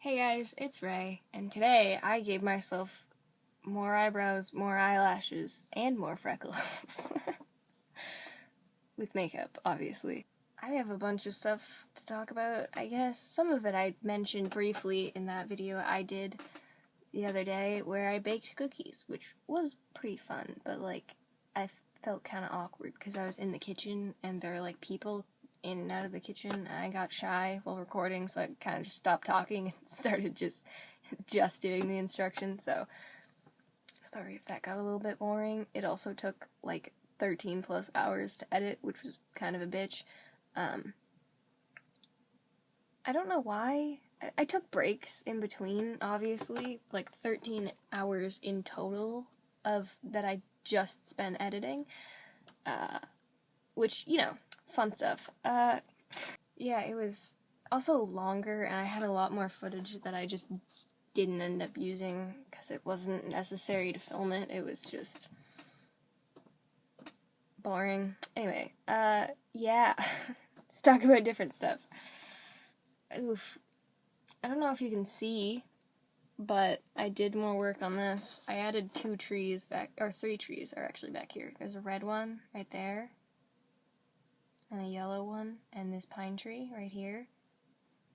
Hey guys, it's Ray, and today I gave myself more eyebrows, more eyelashes, and more freckles. With makeup, obviously. I have a bunch of stuff to talk about, I guess. Some of it I mentioned briefly in that video I did the other day where I baked cookies, which was pretty fun, but I felt kind of awkward because I was in the kitchen and there were people in and out of the kitchen, and I got shy while recording, so I kind of just stopped talking and started just doing the instructions. So sorry if that got a little bit boring. It also took 13 plus hours to edit, which was kind of a bitch. I don't know why. I took breaks in between, obviously, 13 hours in total of that I just spent editing, which, fun stuff. Yeah, it was also longer, and I had a lot more footage that I just didn't end up using because it wasn't necessary to film it. It was just boring. Anyway, yeah. Let's talk about different stuff. Oof. I don't know if you can see, but I did more work on this. I added 3 trees are actually back here. There's a red one right there, and a yellow one, and this pine tree right here.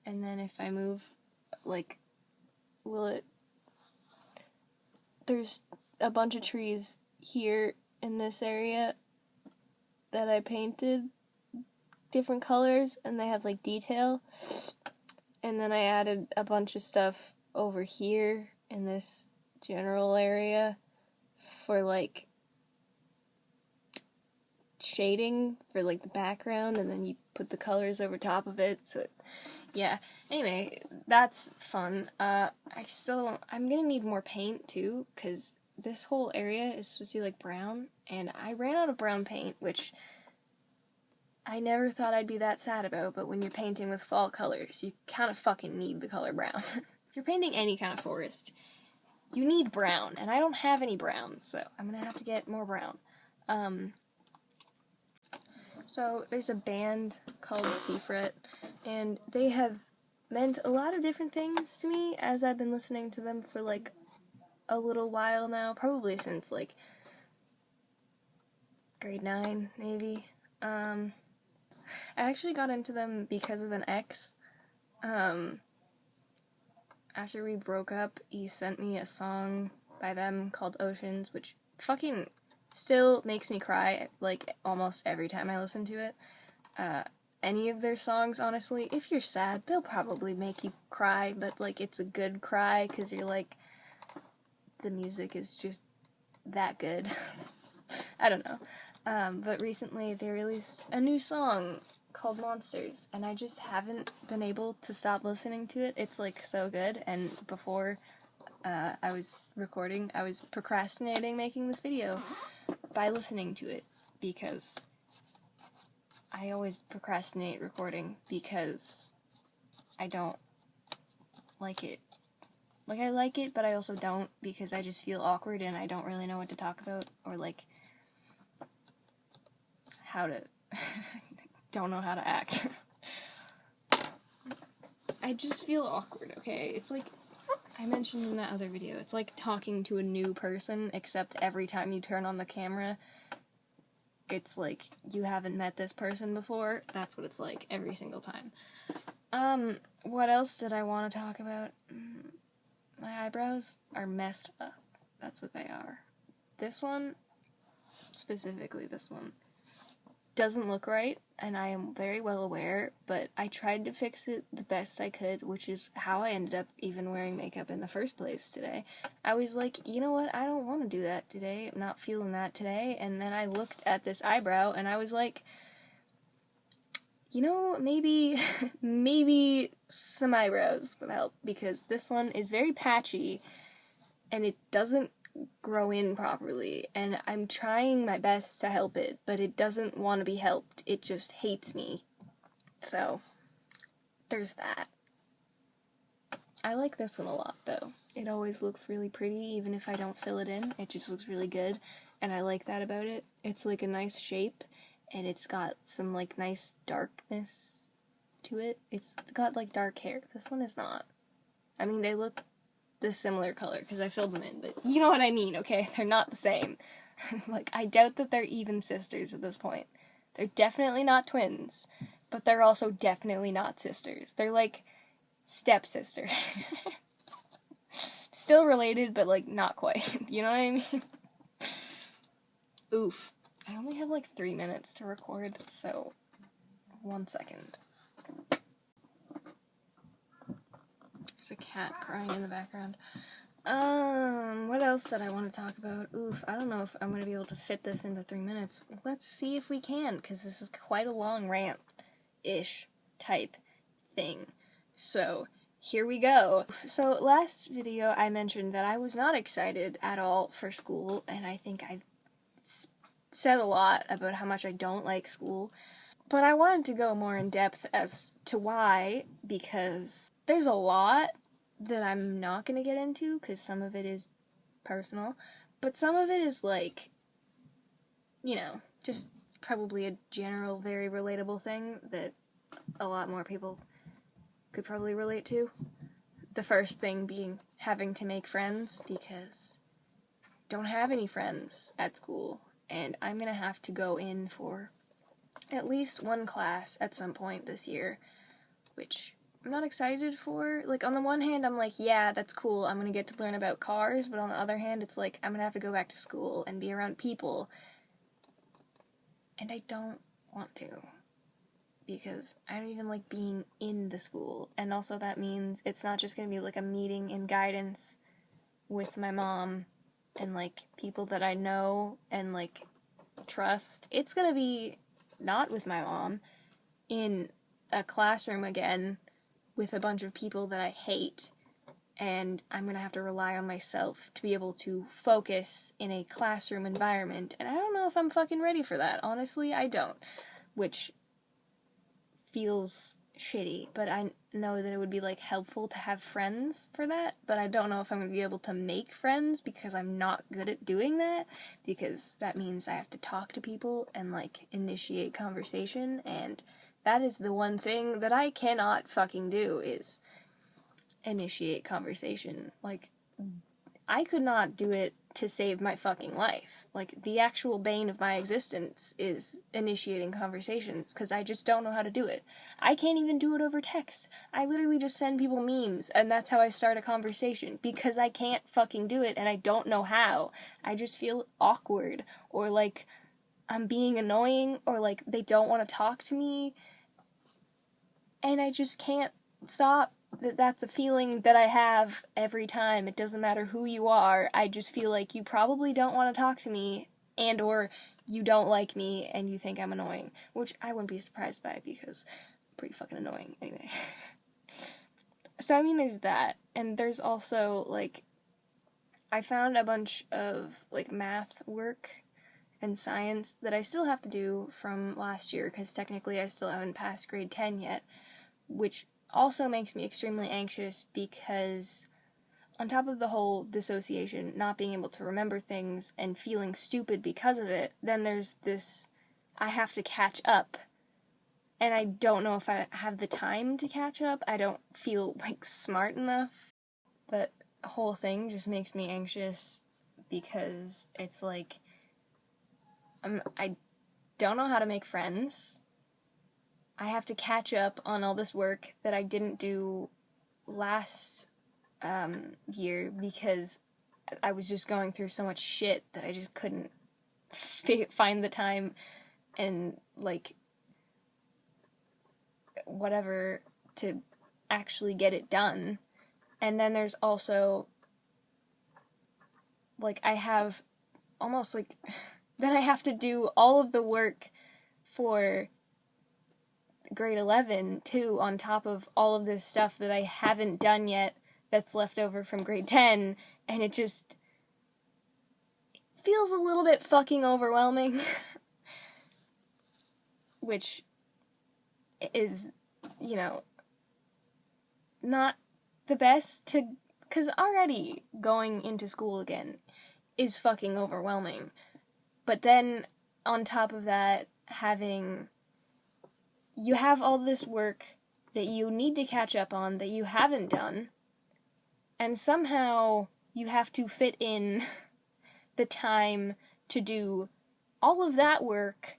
And then if I move, there's a bunch of trees here in this area that I painted different colors, and they have detail. And then I added a bunch of stuff over here in this general area for shading for the background, and then you put the colors over top of it. So yeah, anyway, that's fun. I'm gonna need more paint too, because this whole area is supposed to be brown, and I ran out of brown paint, which I never thought I'd be that sad about, but when you're painting with fall colors, you kind of fucking need the color brown. If you're painting any kind of forest, you need brown, and I don't have any brown, so I'm gonna have to get more brown. So there's a band called Seafret, and they have meant a lot of different things to me as I've been listening to them for a little while now, probably since grade 9, maybe. I actually got into them because of an ex. After we broke up, he sent me a song by them called Oceans, which fucking still makes me cry, almost every time I listen to it. Any of their songs, honestly, if you're sad, they'll probably make you cry, but, it's a good cry, because you're, the music is just that good. I don't know. But recently they released a new song called Monsters, and I just haven't been able to stop listening to it. It's, so good, and before I was recording, I was procrastinating making this video by listening to it, because I always procrastinate recording because I don't like it. I like it, but I also don't, because I just feel awkward and I don't really know what to talk about, or how to don't know how to act. I just feel awkward, okay? It's I mentioned in that other video, it's like talking to a new person, except every time you turn on the camera, it's you haven't met this person before. That's what it's like every single time. What else did I want to talk about? My eyebrows are messed up. That's what they are. This one, specifically this one, doesn't look right, and I am very well aware, but I tried to fix it the best I could, which is how I ended up even wearing makeup in the first place today. I was you know what, I don't want to do that today, I'm not feeling that today, and then I looked at this eyebrow, and I was maybe, maybe some eyebrows would help, because this one is very patchy, and it doesn't grow in properly, and I'm trying my best to help it, but it doesn't want to be helped. It just hates me. So, there's that. I like this one a lot, though. It always looks really pretty, even if I don't fill it in. It just looks really good, and I like that about it. It's a nice shape, and it's got some nice darkness to it. It's got dark hair. This one is not. I mean, they look the similar color because I filled them in, but you know what I mean, okay? They're not the same. Like, I doubt that they're even sisters at this point. They're definitely not twins, but they're also definitely not sisters. They're like stepsister. Still related, but like not quite. You know what I mean? Oof. I only have like 3 minutes to record, so 1 second. There's a cat crying in the background. What else did I want to talk about? Oof, I don't know if I'm going to be able to fit this into 3 minutes. Let's see if we can, because this is quite a long rant-ish type thing. So, here we go. So, last video I mentioned that I was not excited at all for school, and I think I've said a lot about how much I don't like school. But I wanted to go more in depth as to why, because there's a lot that I'm not going to get into, because some of it is personal, but some of it is like, you know, just probably a general, very relatable thing that a lot more people could probably relate to. The first thing being having to make friends, because I don't have any friends at school, and I'm going to have to go in for at least one class at some point this year, which I'm not excited for. Like, on the one hand, I'm like, yeah, that's cool, I'm gonna get to learn about cars, but on the other hand, it's like, I'm gonna have to go back to school and be around people, and I don't want to, because I don't even like being in the school, and also that means it's not just gonna be like a meeting and guidance with my mom and like people that I know and like trust. It's gonna be not with my mom, in a classroom again, with a bunch of people that I hate, and I'm gonna have to rely on myself to be able to focus in a classroom environment, and I don't know if I'm fucking ready for that. Honestly, I don't. Which feels shitty, but I know that it would be, like, helpful to have friends for that, but I don't know if I'm gonna be able to make friends, because I'm not good at doing that, because that means I have to talk to people and, like, initiate conversation, and that is the one thing that I cannot fucking do, is initiate conversation. Like, I could not do it to save my fucking life. Like, the actual bane of my existence is initiating conversations, because I just don't know how to do it. I can't even do it over text. I literally just send people memes, and that's how I start a conversation, because I can't fucking do it, and I don't know how. I just feel awkward, or like I'm being annoying, or like they don't want to talk to me, and I just can't stop. That's a feeling that I have every time. It doesn't matter who you are. I just feel like you probably don't want to talk to me, and or you don't like me and you think I'm annoying, which I wouldn't be surprised by, because I'm pretty fucking annoying anyway. So I mean, there's that, and there's also, like, I found a bunch of, like, math work and science that I still have to do from last year, because technically I still haven't passed grade 10 yet, which also makes me extremely anxious, because on top of the whole dissociation, not being able to remember things and feeling stupid because of it, then there's this, I have to catch up, and I don't know if I have the time to catch up. I don't feel, like, smart enough. That whole thing just makes me anxious, because it's like, I don't know how to make friends. I have to catch up on all this work that I didn't do last year, because I was just going through so much shit that I just couldn't find the time and, like, whatever to actually get it done. And then there's also, like, I have almost, like, then I have to do all of the work for grade 11 too, on top of all of this stuff that I haven't done yet that's left over from grade 10, and it just feels a little bit fucking overwhelming. Which is, you know, not the best to, because already going into school again is fucking overwhelming. But then, on top of that, you have all this work that you need to catch up on that you haven't done, and somehow you have to fit in the time to do all of that work,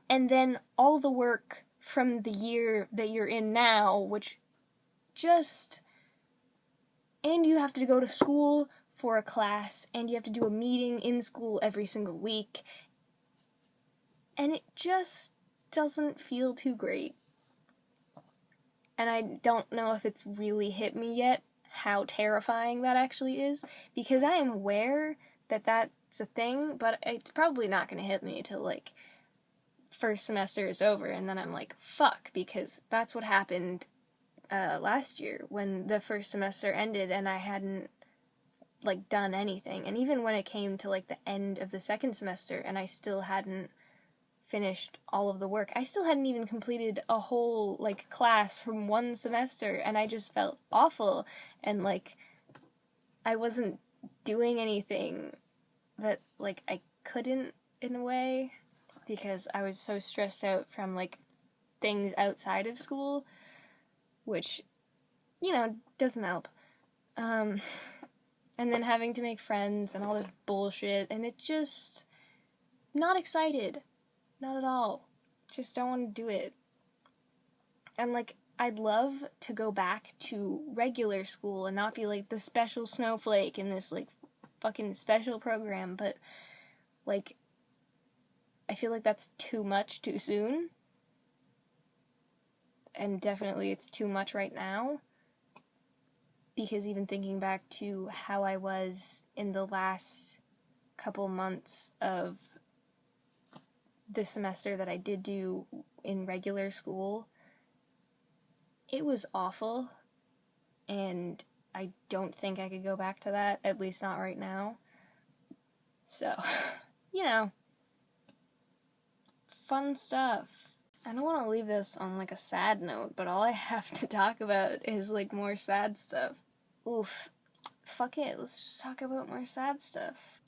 and then all the work from the year that you're in now, which just... And you have to go to school for a class, and you have to do a meeting in school every single week, and it just doesn't feel too great. And I don't know if it's really hit me yet how terrifying that actually is, because I am aware that that's a thing, but it's probably not going to hit me till, like, first semester is over, and then I'm like, fuck, because that's what happened last year when the first semester ended and I hadn't, like, done anything. And even when it came to, like, the end of the second semester and I still hadn't finished all of the work, I still hadn't even completed a whole, like, class from one semester, and I just felt awful, and, like, I wasn't doing anything that, like, I couldn't, in a way, because I was so stressed out from, like, things outside of school, which, you know, doesn't help. And then having to make friends and all this bullshit, and it just... Not excited. Not at all. Just don't want to do it. And, like, I'd love to go back to regular school and not be, like, the special snowflake in this, like, fucking special program, but, like, I feel like that's too much too soon. And definitely it's too much right now. Because even thinking back to how I was in the last couple months of the semester that I did do in regular school, it was awful. And I don't think I could go back to that, at least not right now. So, you know, fun stuff. I don't want to leave this on, like, a sad note, but all I have to talk about is, like, more sad stuff. Oof. Fuck it, let's just talk about more sad stuff.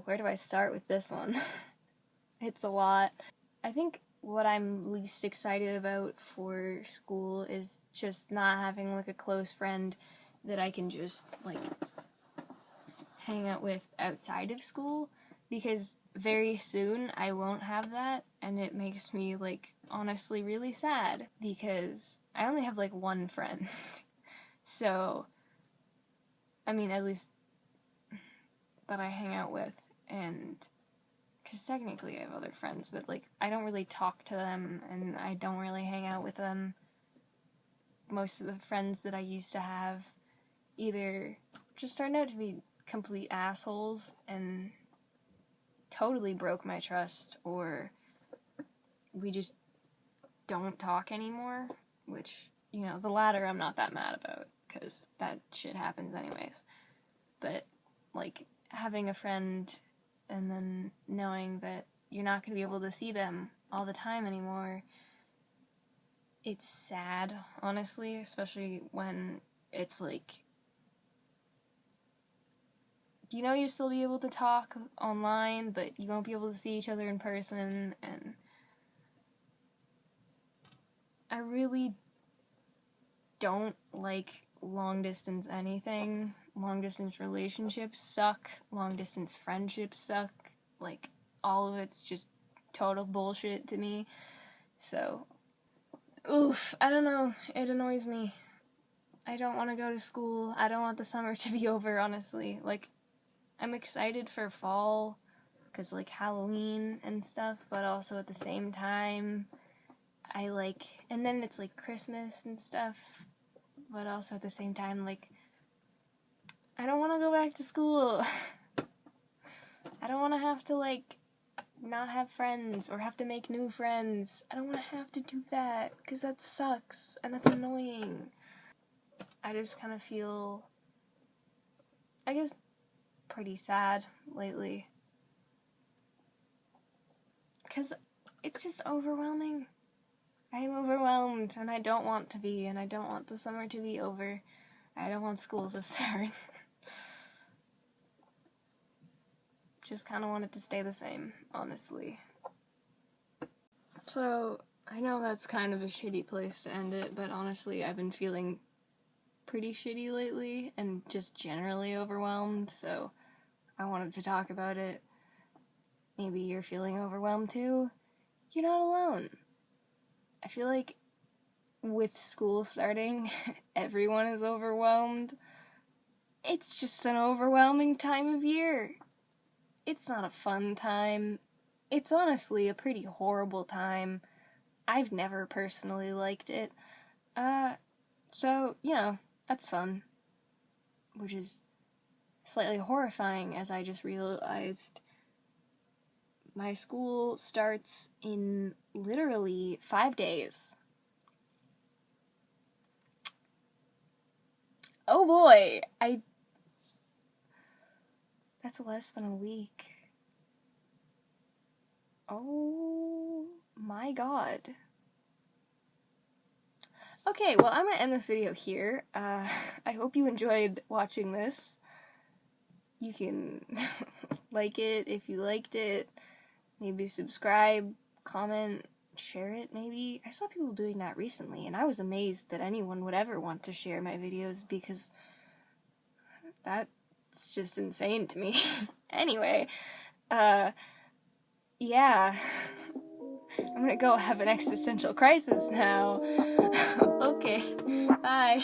Where do I start with this one? It's a lot. I think what I'm least excited about for school is just not having, like, a close friend that I can just, like, hang out with outside of school, because very soon I won't have that, and it makes me, like, honestly really sad, because I only have, like, one friend. So, I mean, at least that I hang out with, and because technically I have other friends, but, like, I don't really talk to them, and I don't really hang out with them. Most of the friends that I used to have either just turned out to be complete assholes and totally broke my trust, or we just don't talk anymore, which, you know, the latter I'm not that mad about, because that shit happens anyways. But, like, having a friend and then knowing that you're not going to be able to see them all the time anymore, it's sad, honestly, especially when it's, like, you know, you'll still be able to talk online, but you won't be able to see each other in person, and I really don't like long-distance anything. Long-distance relationships suck. Long-distance friendships suck. Like, all of it's just total bullshit to me. So, oof, I don't know. It annoys me. I don't want to go to school. I don't want the summer to be over, honestly. Like, I'm excited for fall, because, like, Halloween and stuff, but also at the same time, I like, and then it's, like, Christmas and stuff, but also at the same time, like, I don't want to go back to school. I don't want to have to, like, not have friends or have to make new friends. I don't want to have to do that, because that sucks, and that's annoying. I just kind of feel, I guess, pretty sad lately, because it's just overwhelming. I am overwhelmed, and I don't want to be, and I don't want the summer to be over. I don't want school to start. Just kind of want it to stay the same, honestly. So, I know that's kind of a shitty place to end it, but honestly, I've been feeling pretty shitty lately and just generally overwhelmed, so I wanted to talk about it. Maybe you're feeling overwhelmed too. You're not alone. I feel like with school starting, everyone is overwhelmed. It's just an overwhelming time of year. It's not a fun time. It's honestly a pretty horrible time. I've never personally liked it. So, that's fun. Which is slightly horrifying, as I just realized my school starts in literally 5 days. Oh boy, that's less than a week. Oh my god. Okay, well, I'm gonna end this video here. I hope you enjoyed watching this. You can like it if you liked it. Maybe subscribe, comment, share it, maybe. I saw people doing that recently, and I was amazed that anyone would ever want to share my videos, because that's just insane to me. Anyway, yeah. I'm gonna go have an existential crisis now. Okay, bye.